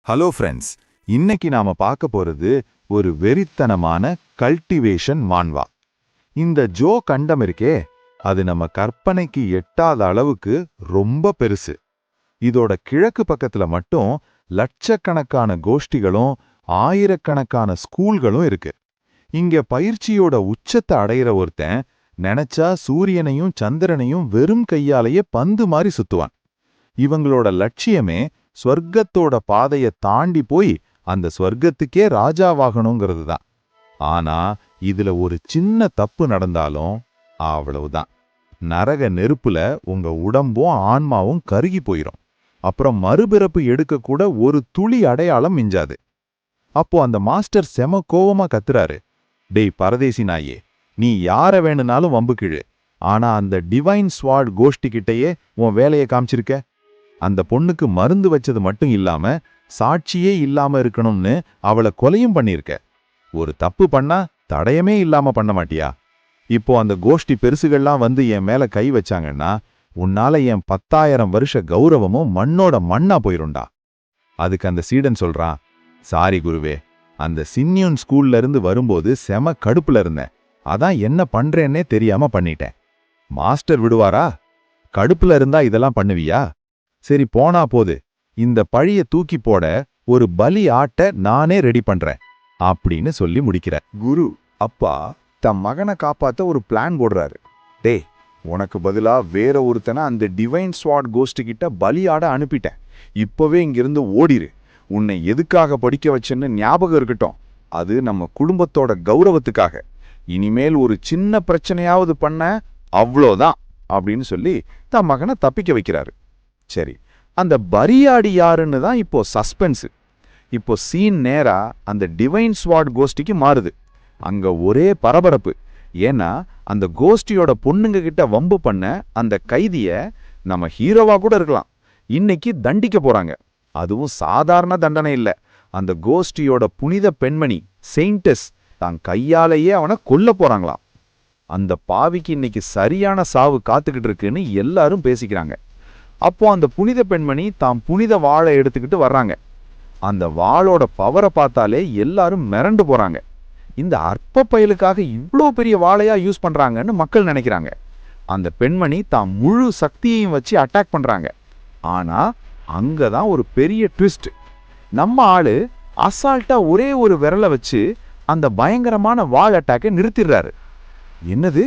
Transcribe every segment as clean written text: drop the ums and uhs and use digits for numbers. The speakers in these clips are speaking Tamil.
ஹலோ ஃப்ரெண்ட்ஸ், இன்னைக்கு நாம பார்க்க போறது ஒரு வெறித்தனமான கல்டிவேஷன் மான்வா. இந்த ஜோ கண்டம் இருக்கே, அது நம்ம கற்பனைக்கு எட்டாத அளவுக்கு ரொம்ப பெருசு. இதோட கிழக்கு பக்கத்துல மட்டும் லட்சக்கணக்கான கோஷ்டிகளும் ஆயிரக்கணக்கான ஸ்கூல்களும் இருக்கு. இங்க பயிற்சியோட உச்சத்தை அடையிற ஒருத்தன் நினைச்சா சூரியனையும் சந்திரனையும் வெறும் கையாலேயே பந்து மாதிரி சுத்துவான். இவங்களோட லட்சியமே ஸ்வர்க்கத்தோட பாதையை தாண்டி போய் அந்த ஸ்வர்க்கத்துக்கே ராஜாவாகணுங்கிறது தான். ஆனா இதுல ஒரு சின்ன தப்பு நடந்தாலும் அவ்வளவுதான். நரக நெருப்புல உங்க உடம்பும் ஆன்மாவும் கருகி போயிரும். அப்புறம் மறுபிறப்பு எடுக்க கூட ஒரு துளி அடையாளம் மிஞ்சாது. அப்போ அந்த மாஸ்டர் செம கோவமா கத்துறாரு, டேய் பரதேசி நாயே, நீ யார வேணும்னாலும் வம்புக்கிழு, ஆனா அந்த டிவைன் ஸ்வாட் கோஷ்டி கிட்டேயே உன் வேலையை காமிச்சிருக்க. அந்த பொண்ணுக்கு மருந்து வச்சது மட்டும் இல்லாம சாட்சியே இல்லாம இருக்கணும்னு அவளை கொலையும் பண்ணிருக்க. ஒரு தப்பு பண்ணா தடயமே இல்லாம பண்ண மாட்டியா? இப்போ அந்த கோஷ்டி பெருசுகள்லாம் வந்து என் மேல கை வச்சாங்கன்னா உன்னால என் 10,000 வருஷ கௌரவமும் மண்ணோட மண்ணா போயிருண்டா. அதுக்கு அந்த சீடன் சொல்றான், சாரி குருவே, அந்த சின்னியூன் ஸ்கூல்ல இருந்து வரும்போது செம கடுப்புல இருந்தேன், அதான் என்ன பண்றேன்னே தெரியாம பண்ணிட்டேன். மாஸ்டர் விடுவாரா? கடுப்புல இருந்தா இதெல்லாம் பண்ணுவியா? சரி போனா போது, இந்த பழிய தூக்கி போட ஒரு பலி ஆட்ட நானே ரெடி பண்றேன் அப்படின்னு சொல்லி முடிக்கிற. குரு அப்பா தம் மகனை காப்பாத்த ஒரு பிளான் போடுறாரு. டேய், உனக்கு பதிலா வேற ஒருத்தனை அந்த டிவைன் ஸ்வாட் கோஸ்ட் கிட்ட பலியாட அனுப்பிட்டேன். இப்பவே இங்கிருந்து ஓடிரு. உன்னை எதுக்காக படிக்க வச்சேன்னு ஞாபகம் இருக்கட்டும். அது நம்ம குடும்பத்தோட கௌரவத்துக்காக. இனிமேல் ஒரு சின்ன பிரச்சனையாவது பண்ண அவ்வளோதான் அப்படின்னு சொல்லி தம் மகனை தப்பிக்க வைக்கிறாரு. சரி, அந்த பரியாடி யாருன்னு தான் இப்போ சஸ்பென்ஸ். இப்போ சீன் நேரா அந்த டிவைன் ஸ்வாட் கோஷ்டிக்கு மாறுது. அங்க ஒரே பரபரப்பு. ஏன்னா அந்த கோஷ்டியோட பொண்ணுங்க கிட்ட வம்பு பண்ண அந்த கைதிய, நம்ம ஹீரோவா கூட இருக்கலாம், இன்னைக்கு தண்டிக்க போறாங்க. அதுவும் சாதாரண தண்டனை இல்ல. அந்த கோஷ்டியோட புனித பெண்மணி செயின்டஸ் தான் கையாலேயே அவனை கொல்ல போறாங்களாம். அந்த பாவிக்கு இன்னைக்கு சரியான சாவு காத்துக்கிட்டு இருக்குன்னு எல்லாரும் பேசிக்கிறாங்க. அப்போ அந்த புனித பெண்மணி தாம் புனித வாளை எடுத்துக்கிட்டு வர்றாங்க. அந்த வாளோட பவரை பார்த்தாலே எல்லாரும் மிரண்டு போறாங்க. இந்த அற்ப பயலுக்காக இவ்வளோ பெரிய வாளையா யூஸ் பண்றாங்கன்னு மக்கள் நினைக்கிறாங்க. அந்த பெண்மணி தாம் முழு சக்தியையும் வச்சு அட்டாக் பண்றாங்க. ஆனா அங்கதான் ஒரு பெரிய ட்விஸ்ட். நம்ம ஆளு அசால்ட்டா ஒரே ஒரு விரலை வச்சு அந்த பயங்கரமான வாள் அட்டாக்கை நிறுத்திடுறாரு. என்னது,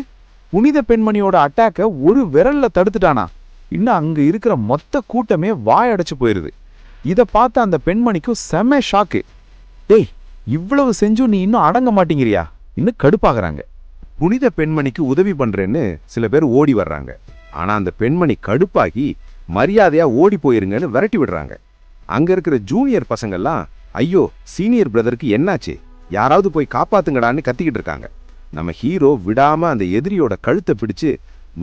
புனித பெண்மணியோட அட்டாக்கை ஒரு விரல்ல தடுத்துட்டானா? இன்னும் அங்க இருக்கிற மொத்த கூட்டமே வாயடைச்சு போயிருது. இதை பார்த்த அந்த பெண்மணிக்கும் செம ஷாக்கு. டேய், இவ்வளவு செஞ்சும் நீ இன்னும் அடங்க மாட்டேங்கிறியா? இன்னும் கடுப்பாகிறாங்க. புனித பெண்மணிக்கு உதவி பண்றேன்னு சில பேர் ஓடி வர்றாங்க. ஆனா அந்த பெண்மணி கடுப்பாகி மரியாதையா ஓடி போயிருங்கன்னு விரட்டி விடுறாங்க. அங்க இருக்கிற ஜூனியர் பசங்கள்லாம், ஐயோ சீனியர் பிரதருக்கு என்னாச்சு, யாராவது போய் காப்பாத்துங்கடான்னு கத்திக்கிட்டு இருக்காங்க. நம்ம ஹீரோ விடாம அந்த எதிரியோட கழுத்தை பிடிச்சு,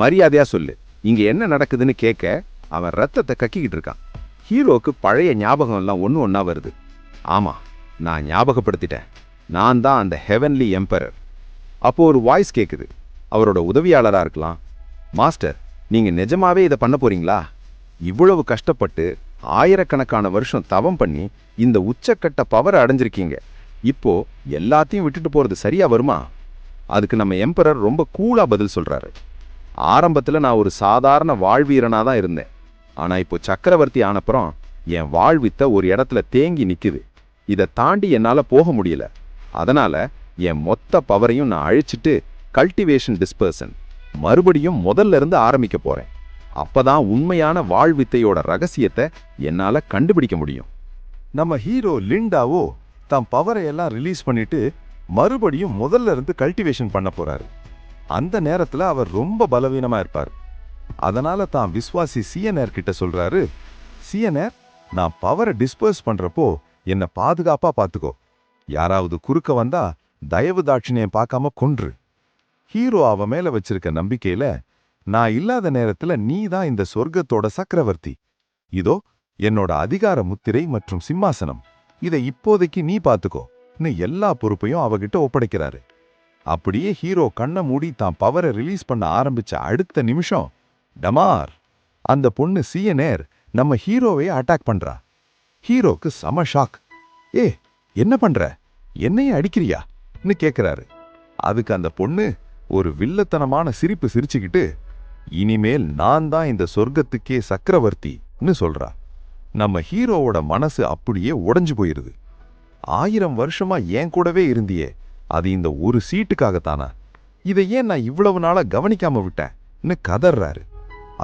மரியாதையா சொல்லு, இங்க என்ன நடக்குதுன்னு கேட்க அவன் ரத்தத்தை கக்கிக்கிட்டு இருக்கான். ஹீரோக்கு பழைய ஞாபகம் எல்லாம் ஒன்று ஒன்றா வருது. ஆமா, நான் ஞாபகப்படுத்திட்டேன், நான் தான் அந்த ஹெவன்லி எம்பரர். அப்போ ஒரு வாய்ஸ் கேட்குது, அவரோட உதவியாளராக இருக்கலாம். மாஸ்டர், நீங்க நிஜமாவே இதை பண்ண போறீங்களா? இவ்வளவு கஷ்டப்பட்டு ஆயிரக்கணக்கான வருஷம் தவம் பண்ணி இந்த உச்சக்கட்ட பவரை அடைஞ்சிருக்கீங்க. இப்போ எல்லாத்தையும் விட்டுட்டு போறது சரியா வருமா? அதுக்கு நம்ம எம்பரர் ரொம்ப கூலா பதில் சொல்றாரு. ஆரம்பத்துல நான் ஒரு சாதாரண வாழ்வீரனா தான் இருந்தேன். ஆனா இப்போ சக்கரவர்த்தி ஆனப்புறம் என் வாழ்வித்த ஒரு இடத்துல தேங்கி நிக்குது. இதை தாண்டி என்னால போக முடியல. அதனால என் மொத்த பவரையும் நான் அழிச்சிட்டு கல்டிவேஷன் டிஸ்பர்சன் மறுபடியும் முதல்ல இருந்து ஆரம்பிக்க போறேன். அப்பதான் உண்மையான வாழ்வித்தையோட ரகசியத்தை என்னால கண்டுபிடிக்க முடியும். நம்ம ஹீரோ லிண்டாவோ தம் பவரை எல்லாம் ரிலீஸ் பண்ணிட்டு மறுபடியும் முதல்ல இருந்து கல்டிவேஷன் பண்ண போறாரு. அந்த நேரத்துல அவர் ரொம்ப பலவீனமா இருப்பார். அதனால தான் விஸ்வாசி சிஎன்ஆர் கிட்ட சொல்றாரு, சிஎன்ஆர், நான் பவரை டிஸ்பர்ஸ் பண்றப்போ என்ன பாதுகாப்பா பாத்துக்கோ. யாராவது குறுக்க வந்தா தயவு தாட்சிணியம் பார்க்காம கொன்று. ஹீரோ அவ மேல வச்சிருக்க நம்பிக்கையில, நான் இல்லாத நேரத்துல நீ தான் இந்த சொர்க்கத்தோட சக்கரவர்த்தி. இதோ என்னோட அதிகார முத்திரை மற்றும் சிம்மாசனம், இதை இப்போதைக்கு நீ பாத்துக்கோ எல்லா பொறுப்பையும் அவகிட்ட ஒப்படைக்கிறாரு. அப்படியே ஹீரோ கண்ணை மூடி தான் பவரை ரிலீஸ் பண்ண ஆரம்பிச்ச அடுத்த நிமிஷம் டமார், அந்த பொண்ணு சிஎன்ஆர் நம்ம ஹீரோவை அட்டாக் பண்றா. ஹீரோக்கு செம ஷாக். ஏ, என்ன பண்ற? என்னையே அடிக்கிறியான்னு கேக்குறாரு. அதுக்கு அந்த பொண்ணு ஒரு வில்லத்தனமான சிரிப்பு சிரிச்சுக்கிட்டு, இனிமேல் நான் தான் இந்த சொர்க்கத்துக்கே சக்கரவர்த்தின்னு சொல்றா. நம்ம ஹீரோவோட மனசு அப்படியே உடைஞ்சு போயிருது. 1000 வருஷமா என் கூடவே இருந்தியே, அது இந்த ஒரு சீட்டுக்காகத்தானா? இதை ஏன் நான் இவ்வளவு நாளா கவனிக்காம விட்டேன்னு கதறாரு.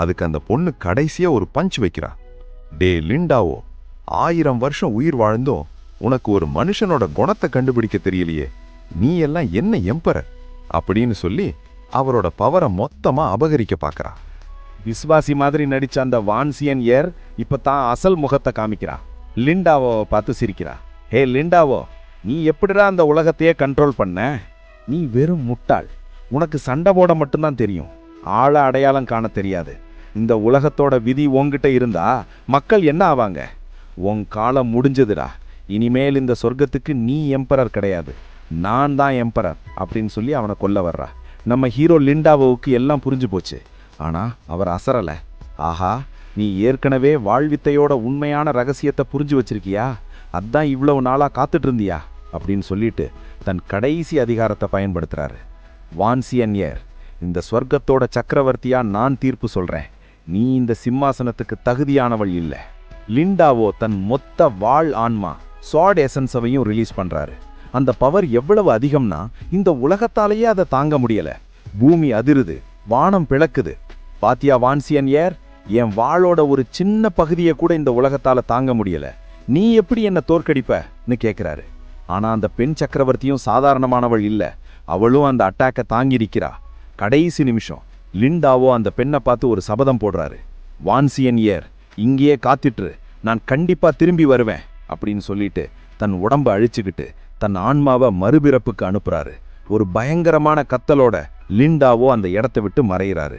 அதுக்கு அந்த பொண்ணு கடைசியா ஒரு பஞ்ச் வைக்கிறா. டே லிண்டாவோ, 1000 வருஷம் உயிர் வாழ்ந்தும் உனக்கு ஒரு மனுஷனோட குணத்தை கண்டுபிடிக்க தெரியலையே, நீ எல்லாம் என்ன எம்பரர் அப்படின்னு சொல்லி அவரோட பவரை மொத்தமா அபகரிக்க பார்க்கறா. விஸ்வாசி மாதிரி நடிச்ச அந்த வான்சியன் ஏர் இப்ப தான் அசல் முகத்தை காமிக்கிறா. லிண்டாவோ பார்த்து சிரிக்கிறா. ஹே லிண்டாவோ, நீ எப்படிடா அந்த உலகத்தையே கண்ட்ரோல் பண்ண? நீ வெறும் முட்டாள். உனக்கு சண்டை போட மட்டும்தான் தெரியும், ஆள அடையாளம் காண தெரியாது. இந்த உலகத்தோட விதி உன்கிட்ட இருந்தா மக்கள் என்ன ஆவாங்க? உன் காலம் முடிஞ்சதுடா. இனிமேல் இந்த சொர்க்கத்துக்கு நீ எம்பரர் கிடையாது, நான் தான் எம்பரர் அப்படின்னு சொல்லி அவனை கொல்ல வர்றா. நம்ம ஹீரோ லிண்டாவோவுக்கு எல்லாம் புரிஞ்சு போச்சு. ஆனா அவர் அசரல. ஆஹா, நீ ஏற்கனவே வாழ்வித்தையோட உண்மையான ரகசியத்தை புரிஞ்சு வச்சிருக்கியா? அதான் இவ்வளவு நாளா காத்துட்டு இருந்தியா அப்படின்னு சொல்லிட்டு தன் கடைசி அதிகாரத்தை பயன்படுத்துறாரு. வான்சியன் ஏர், இந்த ஸ்வர்க்கத்தோட சக்கரவர்த்தியா நான் தீர்ப்பு சொல்றேன். நீ இந்த சிம்மாசனத்துக்கு தகுதியானவள் இல்ல. லிண்டாவோ தன் மொத்த வாழ் ஆன்மா சாட் எசன்ஸவையும் ரிலீஸ் பண்றாரு. அந்த பவர் எவ்வளவு அதிகம்னா இந்த உலகத்தாலேயே அதை தாங்க முடியல. பூமி அதிருது, வானம் பிளக்குது. பாத்தியா வான்சியன் ஏர், என் வாளோட ஒரு சின்ன பகுதியை கூட இந்த உலகத்தால தாங்க முடியல. நீ எப்படி என்ன தோற்கடிப்பன்னு கேட்கிறாரு. ஆனா அந்த பெண் சக்கரவர்த்தியும் சாதாரணமானவள் இல்ல. அவளும் அந்த அட்டாக்கை தாங்கியிருக்கிறா. கடைசி நிமிஷம் லிண்டாவோ அந்த பெண்ணை பார்த்து ஒரு சபதம் போடுறாரு. வான்சியன் ஏர், இங்கேயே காத்திட்டு, நான் கண்டிப்பா திரும்பி வருவேன் அப்படின்னு சொல்லிட்டு தன் உடம்ப அழிச்சுக்கிட்டு தன் ஆன்மாவை மறுபிறப்புக்கு அனுப்புறாரு. ஒரு பயங்கரமான கத்தலோட லிண்டாவோ அந்த இடத்தை விட்டு மறையிறாரு.